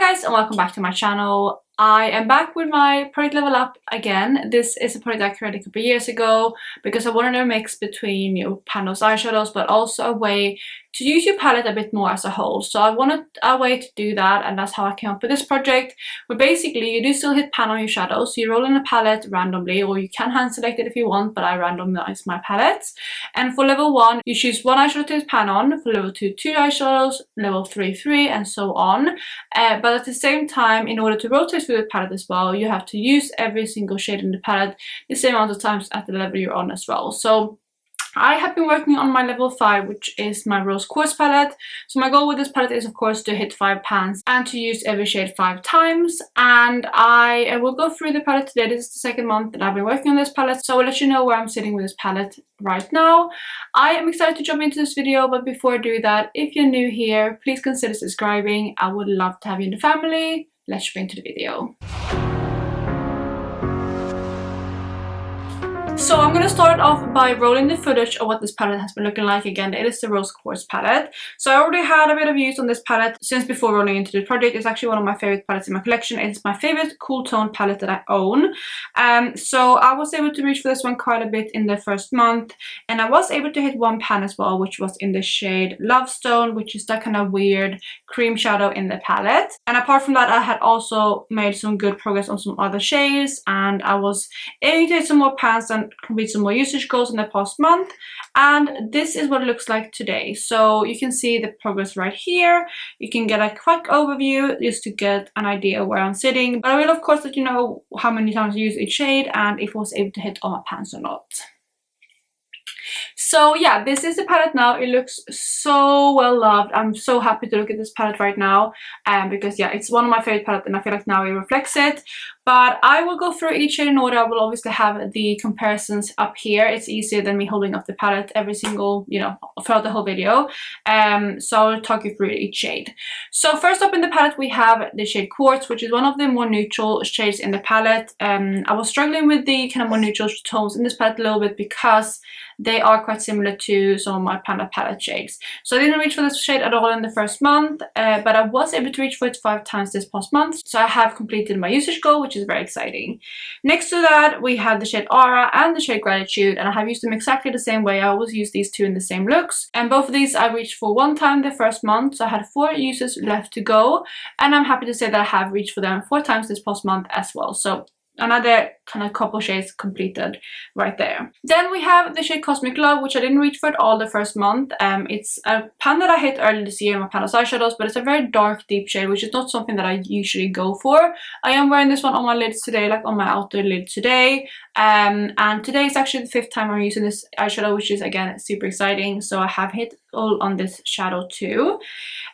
Hi guys and welcome back to my channel. I am back with my product level up again. This is a product I created a couple of years ago because I wanted a mix between Pan Those Eyeshadows but also a way to use your palette a bit more as a whole. So I wanted a way to do that, and that's how I came up with this project, where basically you do still hit pan on your shadows. So you roll in a palette randomly, or you can hand select it if you want, but I randomize my palettes. And for level 1 you choose one eyeshadow to hit pan on, for level 2 2 eyeshadows, level 3 3, and so on. But at the same time, in order to rotate through the palette as well, you have to use every single shade in the palette the same amount of times at the level you're on as well. So I have been working on my level 5, which is my rose quartz palette. So my goal with this palette is of course to hit 5 pans and to use every shade 5 times. And I will go through the palette today. This is the second month that I've been working on this palette, so I'll let you know where I'm sitting with this palette right now. I am excited to jump into this video, but before I do that, if you're new here, please consider subscribing. I would love to have you in the family. Let's jump into the video. So I'm going to start off by rolling the footage of what this palette has been looking like. Again, it is the rose quartz palette. So I already had a bit of use on this palette since before rolling into the project. It's actually one of my favorite palettes in my collection. It's my favorite cool tone palette that I own. So I was able to reach for this one quite a bit in the first month, and I was able to hit one pan as well, which was in the shade Love Stone, which is that kind of weird cream shadow in the palette. And apart from that, I had also made some good progress on some other shades, and I was aiming to hit some more pans and complete some more usage goals in the past month. And this is what it looks like today. So you can see the progress right here. You can get a quick overview just to get an idea where I'm sitting, but I will of course let you know how many times I use each shade and if I was able to hit all my pans or not. So yeah, this is the palette now. It looks so well loved. I'm so happy to look at this palette right now, because yeah, it's one of my favorite palettes and I feel like now it reflects it. But I will go through each shade in order. I will obviously have the comparisons up here. It's easier than me holding up the palette every single, throughout the whole video. So I'll talk you through each shade. So first up in the palette we have the shade Quartz, which is one of the more neutral shades in the palette. I was struggling with the kind of more neutral tones in this palette a little bit because they are quite similar to some of my Panda palette shades. So I didn't reach for this shade at all in the first month, but I was able to reach for it 5 times this past month. So I have completed my usage goal, which is very exciting. Next to that, we have the shade Aura and the shade Gratitude, and I have used them exactly the same way. I always use these two in the same looks. And both of these I reached for 1 time the first month, so I had 4 uses left to go. And I'm happy to say that I have reached for them 4 times this past month as well. So another kind of couple shades completed right there. Then we have the shade Cosmic Love, which I didn't reach for at all the first month. It's a pan that I hit earlier this year in my Pan Those Eyeshadows, but it's a very dark, deep shade, which is not something that I usually go for. I am wearing this one on my lids today, like on my outer lid today. And today is actually the 5th time I'm using this eyeshadow, which is again super exciting. So I have hit all on this shadow too.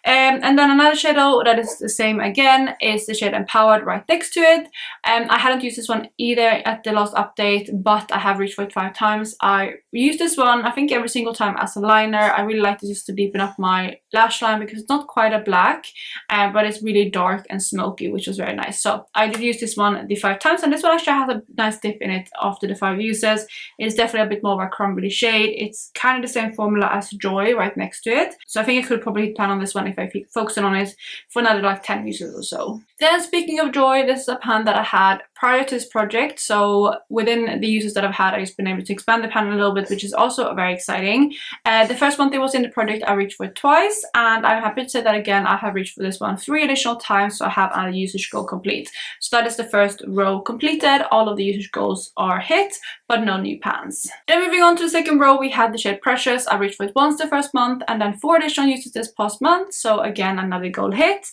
And then another shadow that is the same again is the shade Empowered right next to it. I hadn't used this one either at the last update, but I have reached for it 5 times. I use this one I think every single time as a liner. I really like this just to deepen up my lash line because it's not quite a black, but it's really dark and smoky, which was very nice. So I did use this one the 5 times, and this one actually has a nice dip in it after the 5 uses. It's definitely a bit more of a crumbly shade. It's kind of the same formula as Joy right next to it. So I think I could probably plan on this one if I focused on it for another like 10 uses or so. Then speaking of Joy, this is a pan that I had prior to this project. So within the uses that I've had, I've just been able to expand the pan a little bit, which is also very exciting. The first month it was in the project, I reached for it twice, and I'm happy to say that again I have reached for this one 3 additional times, so I have a usage goal complete. So that is the first row completed. All of the usage goals are hit, but no new pans. Then moving on to the second row, we have the shade Precious. I reached for it once the first month, and then 4 additional uses this past month, so again another goal hit.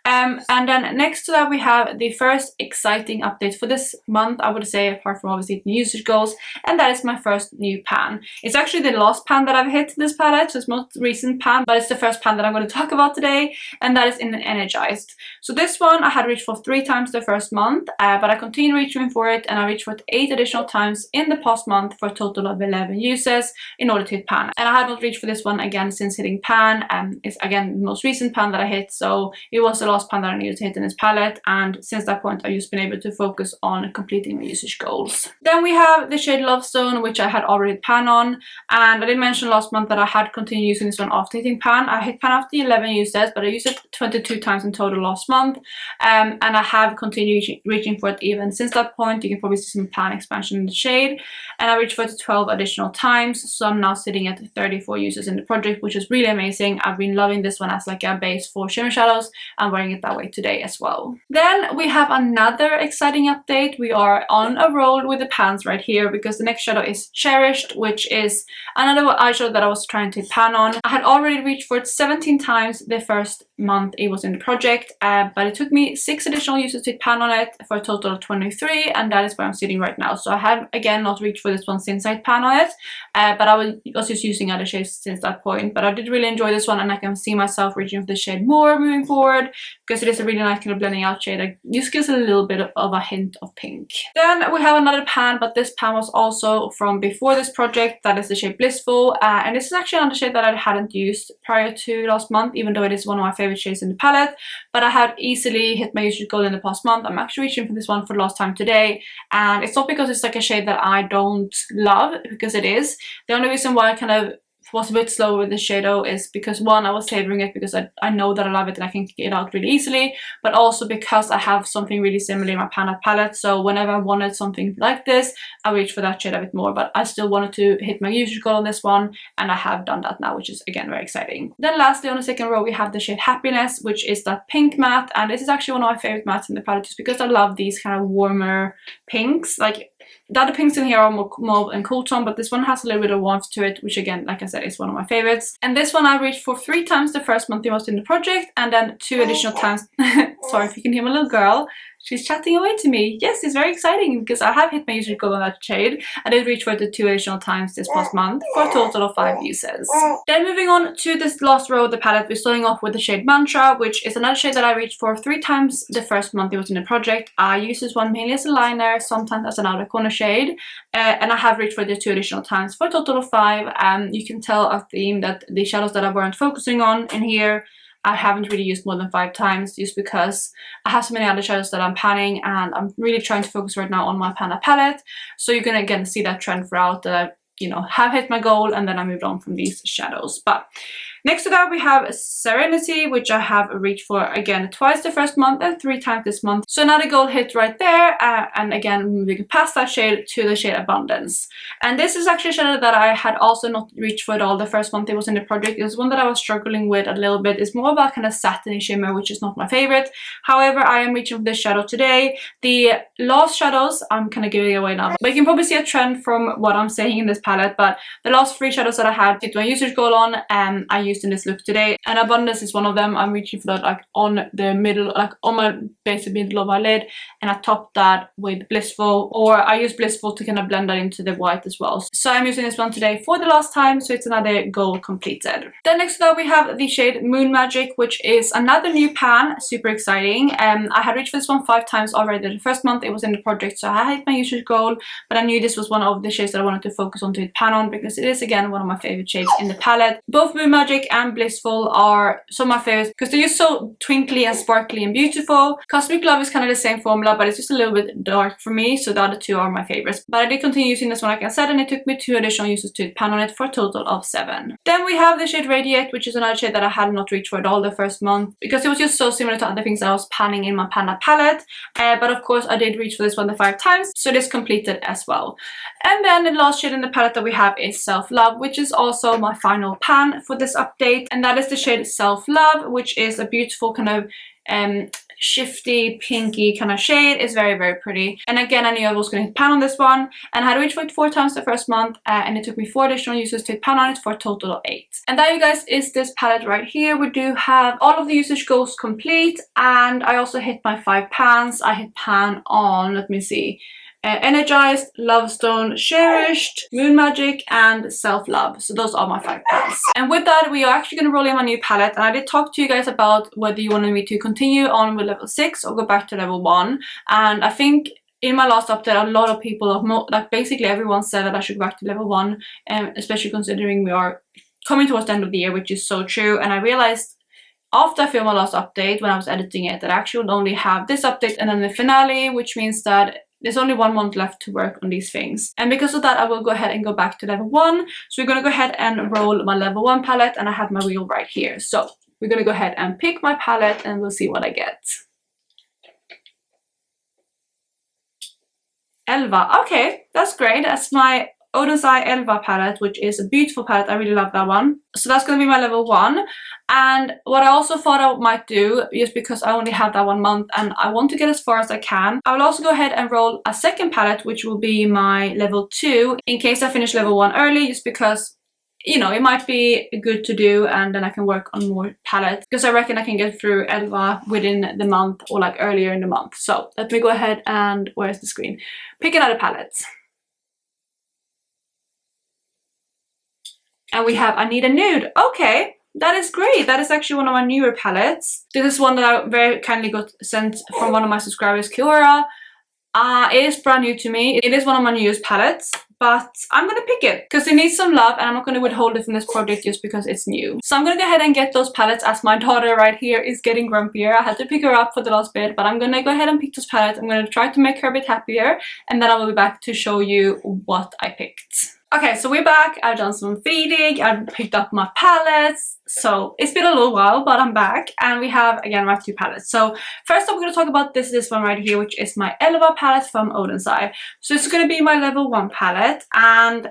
And then next to that we have the first exciting update for this month, I would say, apart from obviously the usage goals, and that is my first new pan. It's actually the last pan that I've hit in this palette, so it's the most recent pan, but it's the first pan that I'm going to talk about today, and that is in Energized. So this one I had reached for 3 times the first month, but I continued reaching for it, and I reached for it 8 additional times in the past month for a total of 11 uses in order to hit pan. And I had not reached for this one again since hitting pan, and it's again the most recent pan that I hit, so it was the last pan that I needed to hit in this palette, and since that point I've just been able to focus focus on completing my usage goals. Then we have the shade Lovestone, which I had already pan on, and I did mention last month that I had continued using this one after hitting pan. I hit pan after 11 uses, but I used it 22 times in total last month, and I have continued reaching for it even since that point. You can probably see some pan expansion in the shade, and I reached for it 12 additional times, so I'm now sitting at 34 uses in the project, which is really amazing. I've been loving this one as like a base for shimmer shadows. I'm wearing it that way today as well. Then we have another exciting update. We are on a roll with the pans right here, because the next shadow is Cherished, which is another eyeshadow that I was trying to pan on. I had already reached for it 17 times the first month it was in the project, but it took me 6 additional uses to pan on it for a total of 23, and that is where I'm sitting right now. So I have again not reached for this one since I pan on it, but I was just using other shades since that point. But I did really enjoy this one, and I can see myself reaching for the shade more moving forward, because it is a really nice kind of blending out shade. It just gives a little bit of a hint of pink. Then we have another pan, but this pan was also from before this project. That is the shade Blissful, and this is actually another shade that I hadn't used prior to last month, even though it is one of my favorite shades in the palette. But I had easily hit my usage goal in the past month. I'm actually reaching for this one for the last time today, and it's not because it's like a shade that I don't love, because it is. The only reason why I kind of was a bit slower with the shadow is because, one, I was savoring it because I know that I love it and I can get it out really easily, but also because I have something really similar in my Pan palette. So whenever I wanted something like this, I reached for that shade a bit more, but I still wanted to hit my usage goal on this one, and I have done that now, which is again very exciting. Then lastly, on the second row, we have the shade Happiness, which is that pink matte, and this is actually one of my favorite mattes in the palette, just because I love these kind of warmer pinks. Like, the other pinks in here are more mauve and cool tone, but this one has a little bit of warmth to it, which again, like I said, is one of my favorites. And this one I reached for 3 times the first month it was in the project, and then 2 additional times. Sorry if you can hear my little girl. She's chatting away to me. Yes, it's very exciting because I have hit my usage goal on that shade. I did reach for it 2 additional times this past month for a total of 5 uses. Then moving on to this last row of the palette, we're starting off with the shade Mantra, which is another shade that I reached for 3 times the first month it was in the project. I use this one mainly as a liner, sometimes as an outer corner shade, and I have reached for the 2 additional times for a total of 5. You can tell a theme that the shadows that I weren't focusing on in here, I haven't really used more than 5 times, just because I have so many other shadows that I'm panning, and I'm really trying to focus right now on my Pan palette. So you're gonna again see that trend throughout, that I, you know, have hit my goal and then I moved on from these shadows. But next to that, we have Serenity, which I have reached for again twice the first month and 3 times this month. So another goal hit right there, and again moving past that shade to the shade Abundance. And this is actually a shadow that I had also not reached for at all the first month it was in the project. It was one that I was struggling with a little bit. It's more about kind of satiny shimmer, which is not my favorite. However, I am reaching for this shadow today. The last shadows, I'm kind of giving it away now, but you can probably see a trend from what I'm saying in this palette. But the last 3 shadows that I had hit my usage goal on, I used in this look today, and Abundance is one of them. I'm reaching for that like on the middle, like on my basic middle of my lid, and I topped that with Blissful, or I use Blissful to kind of blend that into the white as well. So I'm using this one today for the last time, so it's another goal completed. Then next to that, we have the shade Moon Magic, which is another new pan, super exciting. I had reached for this one 5 times already the first month it was in the project, so I hit my usage goal, but I knew this was one of the shades that I wanted to focus on to hit pan on, because it is again one of my favorite shades in the palette. Both Moon Magic and Blissful are some of my favorites because they're just so twinkly and sparkly and beautiful. Cosmic Love is kind of the same formula, but it's just a little bit dark for me, so the other 2 are my favorites. But I did continue using this one, like I said, and it took me 2 additional uses to pan on it for a total of 7. Then we have the shade Radiate, which is another shade that I had not reached for at all the first month, because it was just so similar to other things that I was panning in my Pan palette. But of course I did reach for this one the 5 times, so it is completed as well. And then the last shade in the palette that we have is Self Love, which is also my final pan for this update, and that is the shade Self Love, which is a beautiful kind of shifty pinky kind of shade. Is very, very pretty. And again, I knew I was going to hit pan on this one, and I had reached for it 4 times the first month, and it took me 4 additional uses to hit pan on it for a total of 8. And that, you guys, is this palette right here. We do have all of the usage goals complete, and I also hit my 5 pans. I hit pan on, let me see, Energized, Lovestone, Cherished, Moon Magic, and Self Love. So those are my 5 pans. And with that, we are actually going to roll in my new palette. And I did talk to you guys about whether you wanted me to continue on with level 6 or go back to level 1. And I think in my last update, a lot of people, like basically everyone, said that I should go back to level 1, especially considering we are coming towards the end of the year, which is so true. And I realized after I filmed my last update, when I was editing it, that I actually would only have this update and then the finale, which means that there's only 1 month left to work on these things. And because of that, I will go ahead and go back to level 1. So we're going to go ahead and roll my level 1 palette, and I have my wheel right here. So we're going to go ahead and pick my palette and we'll see what I get. Elva. Okay, that's great. That's my Oden's Eye Elva palette, which is a beautiful palette. I really love that one. So that's going to be my level 1. And what I also thought I might do, just because I only have that 1 month and I want to get as far as I can, I will also go ahead and roll a second palette, which will be my level 2, in case I finish level 1 early, just because, you know, it might be good to do, and then I can work on more palettes, because I reckon I can get through Elva within the month, or like earlier in the month. So let me go ahead and, where's the screen? Pick another palette. And we have I Need a Nude. Okay, that is great. That is actually one of my newer palettes. This is one that I very kindly got sent from one of my subscribers, Kiora. It is brand new to me. It is one of my newest palettes, but I'm gonna pick it because it needs some love, and I'm not gonna withhold it from this project just because it's new. So I'm gonna go ahead and get those palettes, as my daughter right here is getting grumpier. I had to pick her up for the last bit, but I'm gonna go ahead and pick those palettes. I'm gonna try to make her a bit happier, and then I will be back to show you what I picked. Okay, so we're back. I've done some feeding, I've picked up my palettes. So it's been a little while, but I'm back, and we have again my 2 palettes. So first up, we're gonna talk about this one right here, which is my Elva palette from Oden's Eye. So this is gonna be my level 1 palette, and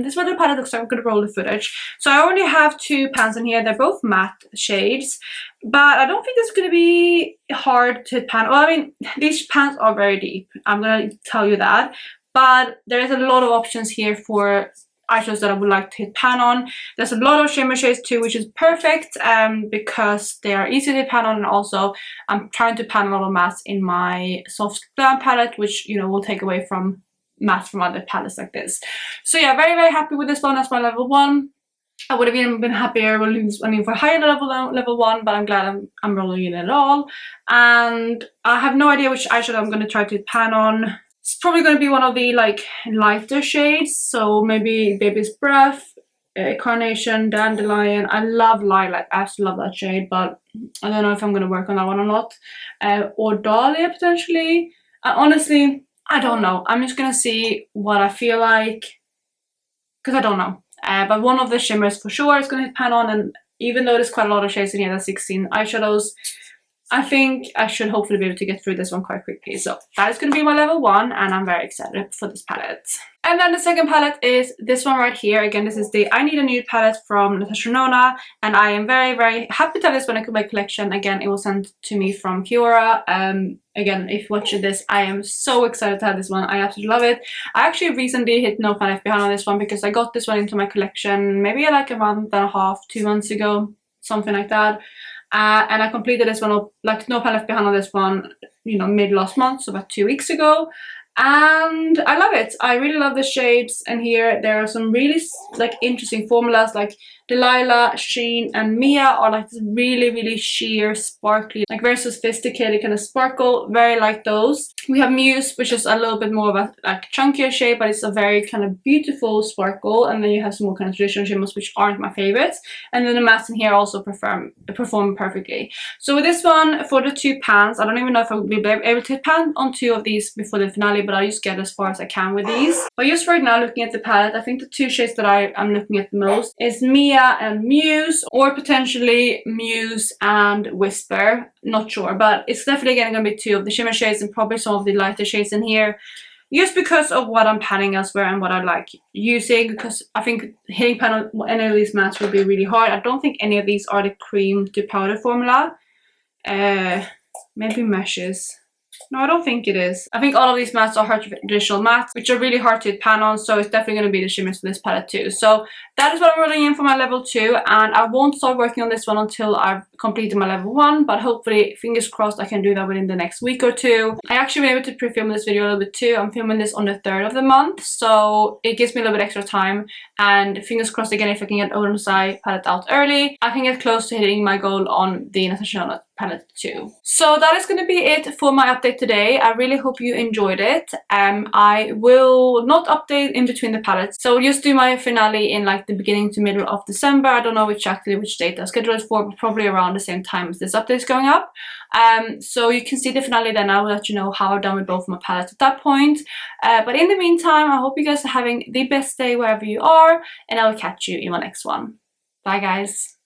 this is what the palette looks like. I'm gonna roll the footage. So I only have 2 pans in here. They're both matte shades, but I don't think this is gonna be hard to pan. Well, I mean, these pans are very deep, I'm gonna tell you that. But there is a lot of options here for eyeshadows that I would like to hit pan on. There's a lot of shimmer shades too, which is perfect because they are easy to pan on, and also I'm trying to pan a lot of mattes in my soft glam palette, which, you know, will take away from mattes from other palettes like this. So yeah, very, very happy with this one. That's my level 1. I would have even been happier rolling this one in for higher level 1, but I'm glad I'm rolling it at all. And I have no idea which eyeshadow I'm going to try to pan on. It's probably going to be one of the like lighter shades, so maybe Baby's Breath, Carnation, Dandelion. I love Lilac, I absolutely love that shade, but I don't know if I'm going to work on that one or not. Or Dahlia potentially. Honestly, I don't know. I'm just going to see what I feel like, because I don't know. But one of the shimmers for sure is going to hit pan on, and even though there's quite a lot of shades in here, there's 16 eyeshadows, I think I should hopefully be able to get through this one quite quickly. So that is going to be my level 1, and I'm very excited for this palette. And then the second palette is this one right here. Again, this is the I Need a Nude palette from Natasha Nona, and I am very, very happy to have this one in my collection. Again, it was sent to me from Kiora. Again, if you watch this, I am so excited to have this one. I absolutely love it. I actually recently hit no pan left behind on this one, because I got this one into my collection maybe like a month and a half, 2 months ago, something like that. And I completed this one, like no pan left behind on this one, you know, mid last month, so about 2 weeks ago. And I love it. I really love the shades in here. There are some really like interesting formulas, like Delilah, Sheen, and Mia are like this really, really sheer, sparkly, like very sophisticated kind of sparkle. Very like those. We have Muse, which is a little bit more of a like chunkier shade, but it's a very kind of beautiful sparkle. And then you have some more kind of traditional shimmers, which aren't my favorites. And then the mattes in here also perform perfectly. So with this one, for the 2 pans, I don't even know if I will be able to pan on 2 of these before the finale, but I'll just get as far as I can with these. But just right now, looking at the palette, I think the 2 shades that I'm looking at the most is Mia and Muse, or potentially Muse and Whisper. Not sure, but it's definitely going to be 2 of the shimmer shades and probably some of the lighter shades in here, just because of what I'm panning elsewhere and what I like using, because I think hitting pan on any of these mattes will be really hard. I don't think any of these are the cream to powder formula. Maybe Meshes. No, I don't think it is. I think all of these mattes are traditional mattes, which are really hard to pan on, so it's definitely going to be the shimmers for this palette too. So that is what I'm rolling in for my level 2, and I won't start working on this one until I've completed my level 1, but hopefully, fingers crossed, I can do that within the next week or 2. I actually been able to pre-film this video a little bit too. I'm filming this on the 3rd of the month, so it gives me a little bit extra time, and fingers crossed again, if I can get Oden's Eye palette out early, I can get close to hitting my goal on the Natasha Nona palette too. So that is going to be it for my update today. I really hope you enjoyed it. I will not update in between the palettes, so I'll just do my finale in like the beginning to middle of December. I don't know which date I'll schedule it for, but probably around the same time as this update is going up. So you can see the finale then. I will let you know how I've done with both my palettes at that point. But in the meantime, I hope you guys are having the best day wherever you are, and I will catch you in my next one. Bye guys.